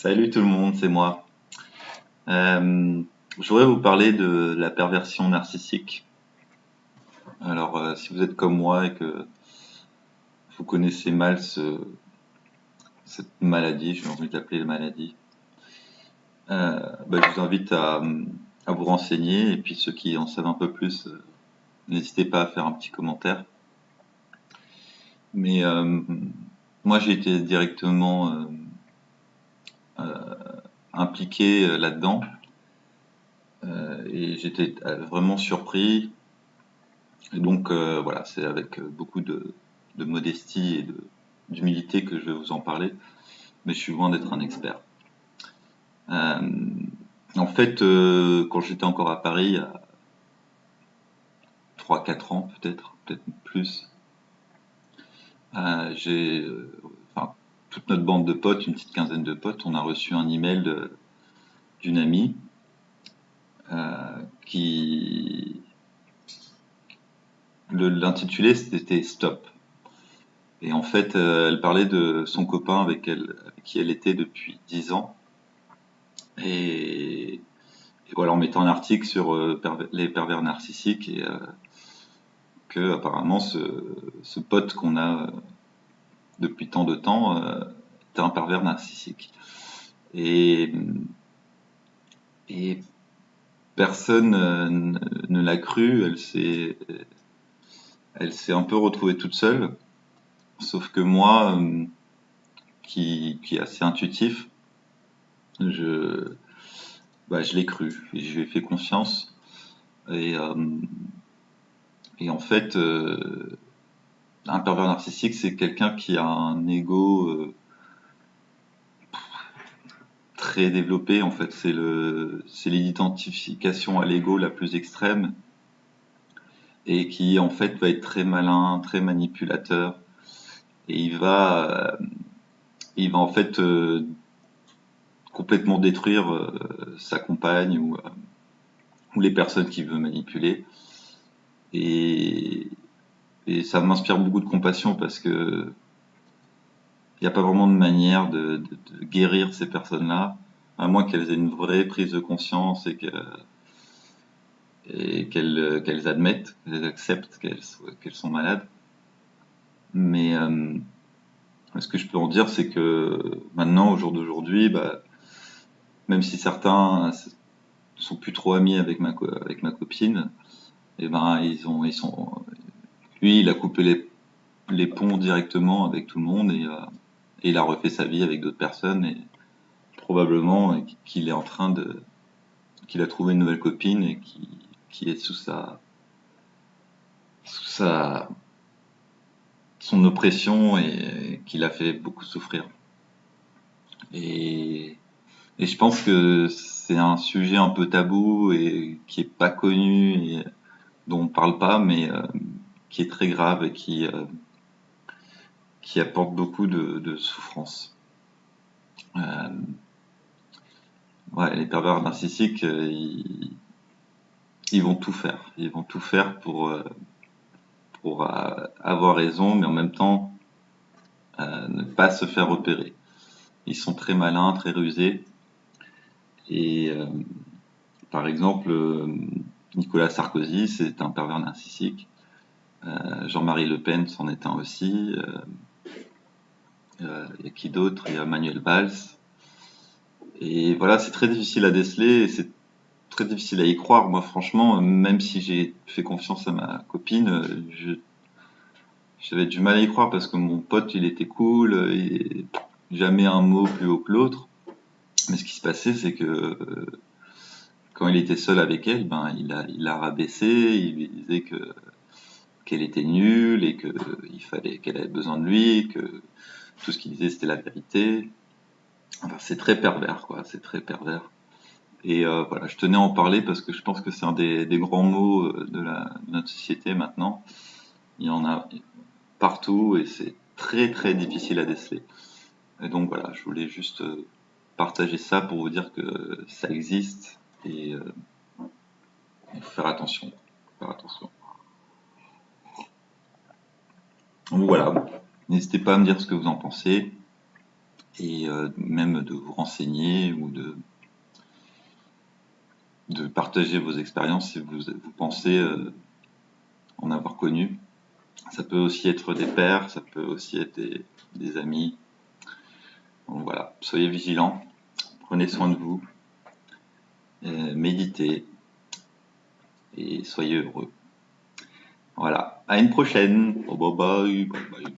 Salut tout le monde, c'est moi. Je voudrais vous parler de la perversion narcissique. Alors, si vous êtes comme moi et que vous connaissez mal cette maladie, j'ai envie d'appeler la maladie, je vous invite à vous renseigner. Et puis ceux qui en savent un peu plus, n'hésitez pas à faire un petit commentaire. Mais moi, j'ai été directement impliqué là-dedans et j'étais vraiment surpris. Et donc voilà, c'est avec beaucoup de modestie et d'humilité que je vais vous en parler, mais je suis loin d'être un expert. Euh, En fait, quand j'étais encore à Paris, il y a 3-4 ans peut-être plus, j'ai, enfin, toute notre bande de potes, une petite quinzaine de potes, on a reçu un email d'une amie qui, l'intitulé c'était Stop. Et en fait, elle parlait de son copain avec qui elle était depuis 10 ans. Et, et voilà, en mettant un article sur les pervers narcissiques et que apparemment ce pote qu'on a depuis tant de temps était un pervers narcissique. Et, et personne ne l'a cru. Elle s'est un peu retrouvée toute seule. Sauf que moi, qui est assez intuitif, je, je l'ai cru et je lui ai fait confiance. Et, euh, et en fait, un pervers narcissique, c'est quelqu'un qui a un ego très développé. En fait, c'est l'identification à l'ego la plus extrême et qui en fait va être très malin, très manipulateur. Et il va en fait complètement détruire sa compagne ou les personnes qu'il veut manipuler. Et, et ça m'inspire beaucoup de compassion parce que il n'y a pas vraiment de manière de guérir ces personnes-là, à moins qu'elles aient une vraie prise de conscience et qu'elles admettent, qu'elles acceptent qu'elles sont malades. Mais ce que je peux en dire, c'est que maintenant, au jour d'aujourd'hui, même si certains sont plus trop amis avec ma copine, et lui, il a coupé les ponts directement avec tout le monde et il a refait sa vie avec d'autres personnes et probablement qu'il est en train qu'il a trouvé une nouvelle copine et qui est sous son oppression et qui l'a fait beaucoup souffrir. Et, et je pense que c'est un sujet un peu tabou et qui est pas connu et dont on parle pas, mais qui est très grave et qui apporte beaucoup de souffrance. Euh, ouais, les pervers narcissiques, ils vont tout faire. Ils vont tout faire pour avoir raison, mais en même temps ne pas se faire repérer. Ils sont très malins, très rusés. Et par exemple, Nicolas Sarkozy, c'est un pervers narcissique. Jean-Marie Le Pen c'en est un aussi. Il y a qui d'autre? Il y a Manuel Valls. Et voilà, c'est très difficile à déceler et c'est très difficile à y croire. Moi, franchement, même si j'ai fait confiance à ma copine, j'avais du mal à y croire parce que mon pote, il était cool et jamais un mot plus haut que l'autre. Mais ce qui se passait, c'est que quand il était seul avec elle, il l'a rabaissé, il lui disait qu'elle était nulle et qu'elle avait besoin de lui, que tout ce qu'il disait c'était la vérité. Enfin, c'est très pervers, quoi. C'est très pervers. Et voilà, je tenais à en parler parce que je pense que c'est un des grands maux de notre société maintenant. Il y en a partout et c'est très très difficile à déceler. Et donc voilà, je voulais juste partager ça pour vous dire que ça existe et il faut faire attention. Faire attention. Donc voilà, n'hésitez pas à me dire ce que vous en pensez. et même de vous renseigner ou de partager vos expériences si vous pensez en avoir connu. Ça peut aussi être des pairs, ça peut aussi être des amis. Donc voilà, soyez vigilants, prenez soin de vous, méditez et soyez heureux. Voilà, à une prochaine. Bye bye. Bye bye.